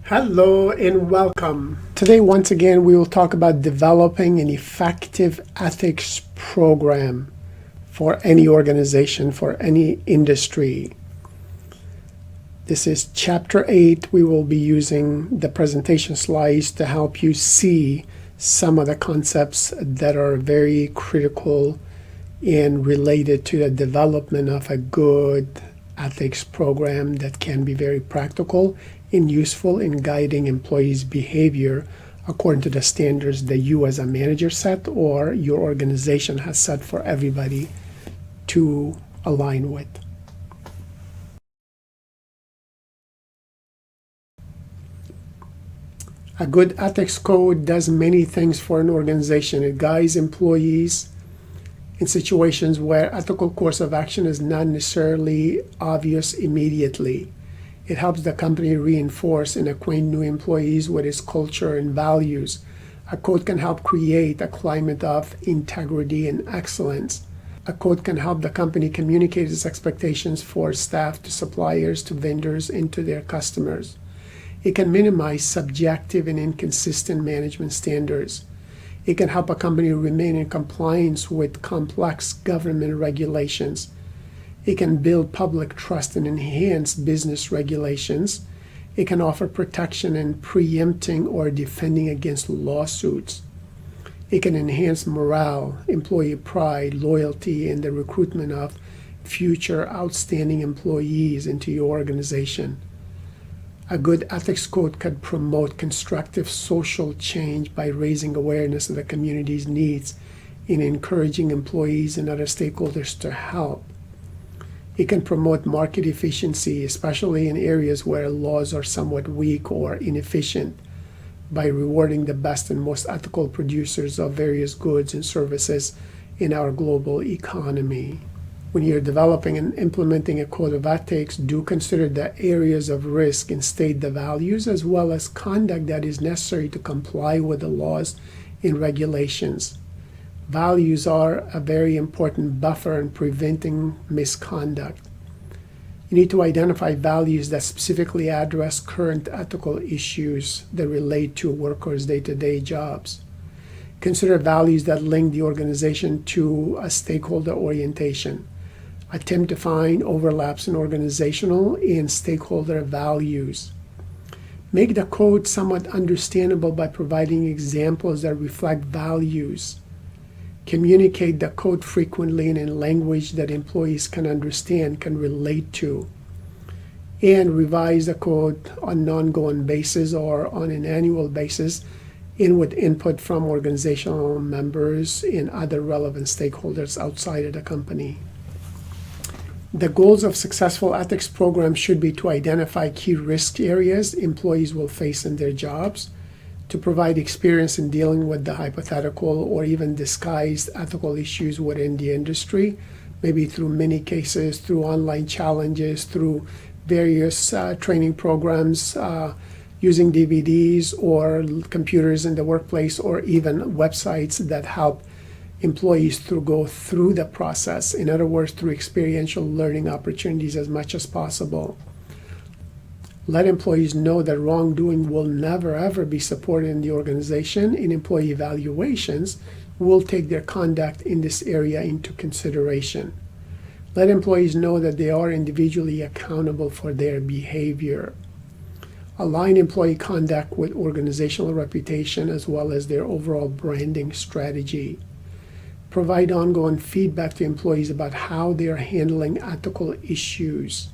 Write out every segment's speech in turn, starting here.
Hello and welcome. Today, once again, we will talk about developing an effective ethics program for any organization, for any industry. This is Chapter 8. We will be using the presentation slides to help you see some of the concepts that are very critical and related to the development of a good ethics program that can be very practical and useful in guiding employees' behavior according to the standards that you as a manager set or your organization has set for everybody to align with. A good ethics code does many things for an organization. It guides employees in situations where ethical course of action is not necessarily obvious immediately. It helps the company reinforce and acquaint new employees with its culture and values. A code can help create a climate of integrity and excellence. A code can help the company communicate its expectations for staff to suppliers, to vendors, and to their customers. It can minimize subjective and inconsistent management standards. It can help a company remain in compliance with complex government regulations. It can build public trust and enhance business regulations. It can offer protection in preempting or defending against lawsuits. It can enhance morale, employee pride, loyalty, and the recruitment of future outstanding employees into your organization. A good ethics code could promote constructive social change by raising awareness of the community's needs and encouraging employees and other stakeholders to help. It can promote market efficiency, especially in areas where laws are somewhat weak or inefficient, by rewarding the best and most ethical producers of various goods and services in our global economy. When you're developing and implementing a code of ethics, do consider the areas of risk and state the values as well as conduct that is necessary to comply with the laws and regulations. Values are a very important buffer in preventing misconduct. You need to identify values that specifically address current ethical issues that relate to workers' day-to-day jobs. Consider values that link the organization to a stakeholder orientation. Attempt to find overlaps in organizational and stakeholder values. Make the code somewhat understandable by providing examples that reflect values. Communicate the code frequently and in language that employees can understand, can relate to. And revise the code on an ongoing basis or on an annual basis and with input from organizational members and other relevant stakeholders outside of the company. The goals of successful ethics programs should be to identify key risk areas employees will face in their jobs, to provide experience in dealing with the hypothetical or even disguised ethical issues within the industry, maybe through many cases, through online challenges, through various training programs, using DVDs or computers in the workplace, or even websites that help employees to go through the process. In other words, through experiential learning opportunities as much as possible. Let employees know that wrongdoing will never ever be supported in the organization, and employee evaluations will take their conduct in this area into consideration. Let employees know that they are individually accountable for their behavior. Align employee conduct with organizational reputation as well as their overall branding strategy. Provide ongoing feedback to employees about how they are handling ethical issues.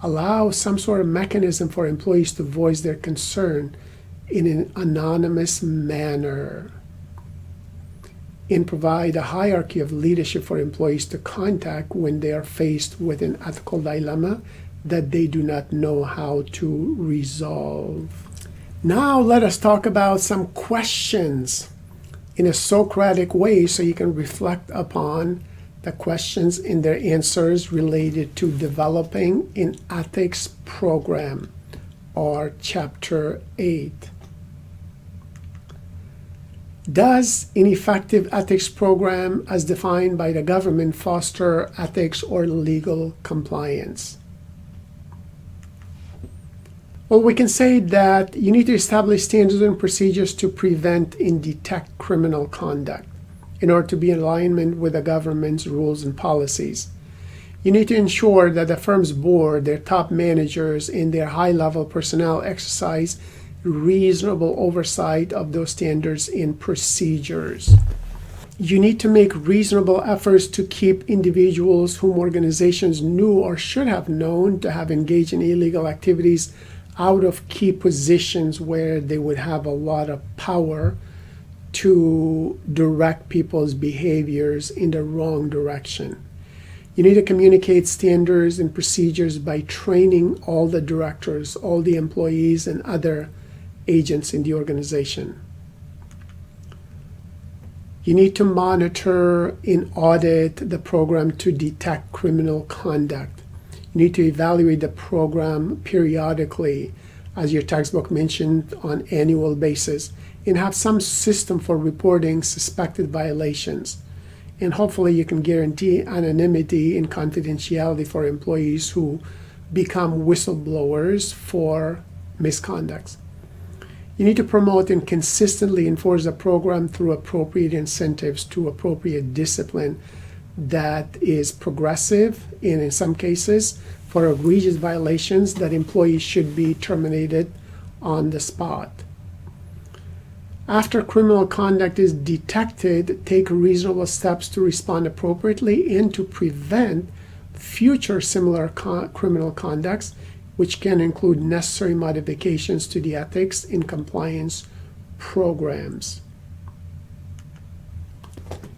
Allow some sort of mechanism for employees to voice their concern in an anonymous manner. And provide a hierarchy of leadership for employees to contact when they are faced with an ethical dilemma that they do not know how to resolve. Now let us talk about some questions in a Socratic way so you can reflect upon the questions and their answers related to developing an ethics program, or Chapter 8. Does an effective ethics program as defined by the government foster ethics or legal compliance? Well, we can say that you need to establish standards and procedures to prevent and detect criminal conduct in order to be in alignment with the government's rules and policies. You need to ensure that the firm's board, their top managers, and their high-level personnel exercise reasonable oversight of those standards and procedures. You need to make reasonable efforts to keep individuals whom organizations knew or should have known to have engaged in illegal activities out of key positions where they would have a lot of power to direct people's behaviors in the wrong direction. You need to communicate standards and procedures by training all the directors, all the employees, and other agents in the organization. You need to monitor and audit the program to detect criminal conduct. You need to evaluate the program periodically, as your textbook mentioned, on an annual basis, and have some system for reporting suspected violations. And hopefully you can guarantee anonymity and confidentiality for employees who become whistleblowers for misconducts. You need to promote and consistently enforce the program through appropriate incentives to appropriate discipline that is progressive, and in some cases, for egregious violations that employees should be terminated on the spot. After criminal conduct is detected, take reasonable steps to respond appropriately and to prevent future similar criminal conducts, which can include necessary modifications to the ethics and compliance programs.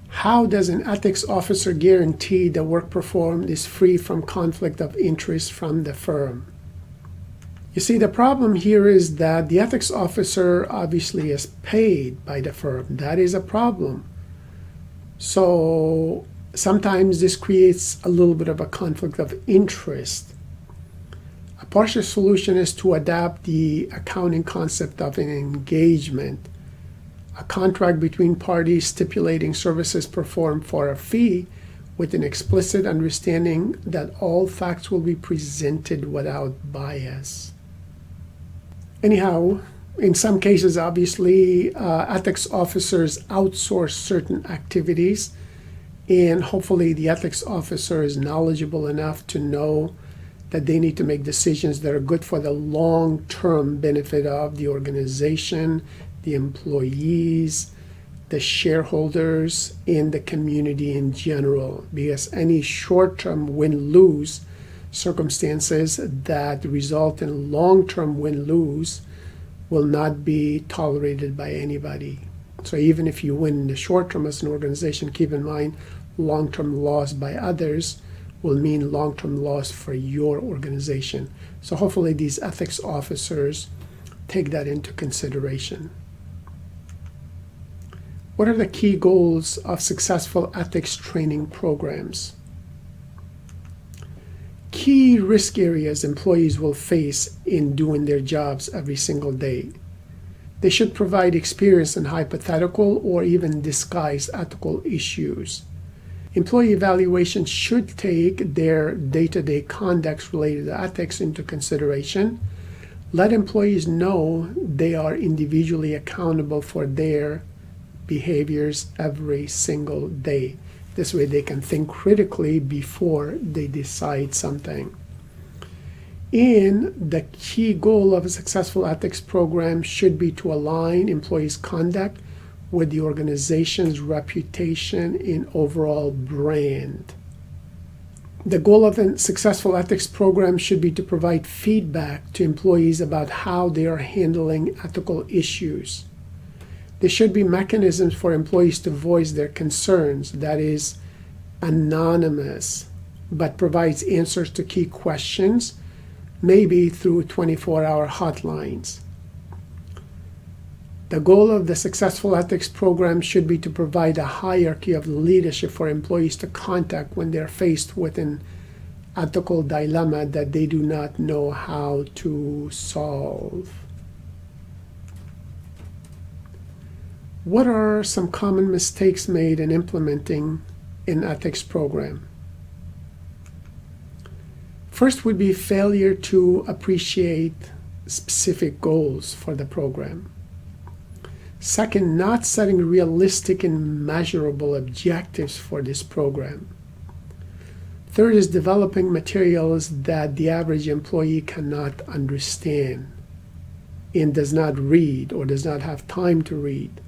How does an ethics officer guarantee the work performed is free from conflict of interest from the firm? You see, the problem here is that the ethics officer obviously is paid by the firm. That is a problem. So sometimes this creates a little bit of a conflict of interest. A partial solution is to adapt the accounting concept of an engagement, a contract between parties stipulating services performed for a fee with an explicit understanding that all facts will be presented without bias. Anyhow, in some cases, obviously, ethics officers outsource certain activities, and hopefully the ethics officer is knowledgeable enough to know that they need to make decisions that are good for the long-term benefit of the organization, the employees, the shareholders, and the community in general, because any short-term win-lose circumstances that result in long-term win-lose will not be tolerated by anybody. So even if you win in the short term as an organization, keep in mind long-term loss by others will mean long-term loss for your organization. So hopefully these ethics officers take that into consideration. What are the key goals of successful ethics training programs? Key risk areas employees will face in doing their jobs every single day. They should provide experience in hypothetical or even disguised ethical issues. Employee evaluations should take their day-to-day conduct related to ethics into consideration. Let employees know they are individually accountable for their behaviors every single day. This way they can think critically before they decide something. And the key goal of a successful ethics program should be to align employees' conduct with the organization's reputation and overall brand. The goal of a successful ethics program should be to provide feedback to employees about how they are handling ethical issues. There should be mechanisms for employees to voice their concerns, that is, anonymous, but provides answers to key questions, maybe through 24-hour hotlines. The goal of the successful ethics program should be to provide a hierarchy of leadership for employees to contact when they're faced with an ethical dilemma that they do not know how to solve. What are some common mistakes made in implementing an ethics program? First would be failure to appreciate specific goals for the program. Second, not setting realistic and measurable objectives for this program. Third is developing materials that the average employee cannot understand and does not read or does not have time to read.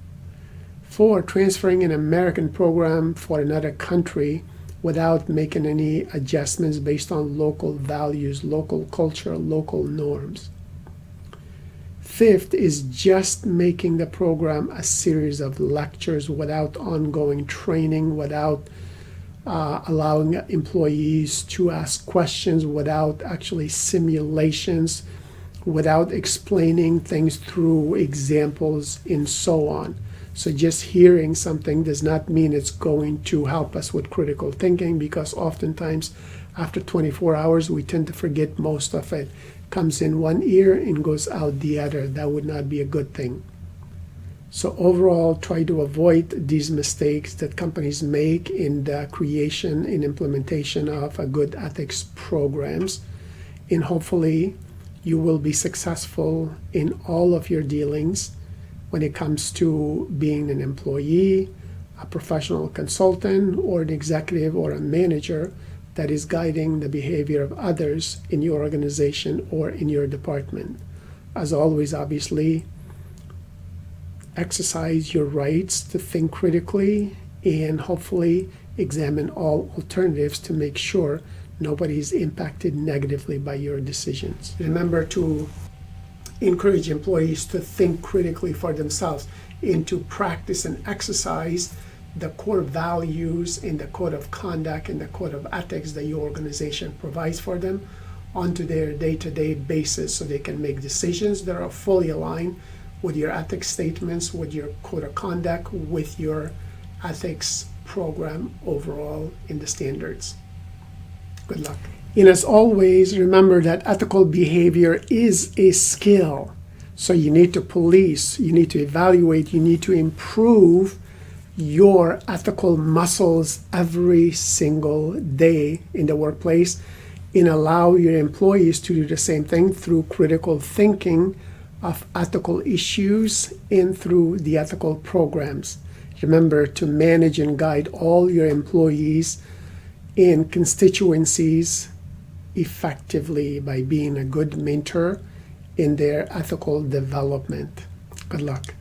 Four, transferring an American program for another country without making any adjustments based on local values, local culture, local norms. Fifth is just making the program a series of lectures without ongoing training, without allowing employees to ask questions, without actually simulations, without explaining things through examples and so on. So just hearing something does not mean it's going to help us with critical thinking, because oftentimes after 24 hours we tend to forget most of it. Comes in one ear and goes out the other. That would not be a good thing. So overall, try to avoid these mistakes that companies make in the creation and implementation of a good ethics programs, and hopefully you will be successful in all of your dealings when it comes to being an employee, a professional consultant, or an executive or a manager that is guiding the behavior of others in your organization or in your department. As always, obviously, exercise your rights to think critically and hopefully examine all alternatives to make sure nobody is impacted negatively by your decisions. Remember to encourage employees to think critically for themselves and to practice and exercise the core values and the code of conduct and the code of ethics that your organization provides for them onto their day-to-day basis, so they can make decisions that are fully aligned with your ethics statements, with your code of conduct, with your ethics program overall in the standards. Good luck. And as always, remember that ethical behavior is a skill. So you need to police, you need to evaluate, you need to improve your ethical muscles every single day in the workplace, and allow your employees to do the same thing through critical thinking of ethical issues and through the ethical programs. Remember to manage and guide all your employees and constituencies effectively by being a good mentor in their ethical development. Good luck.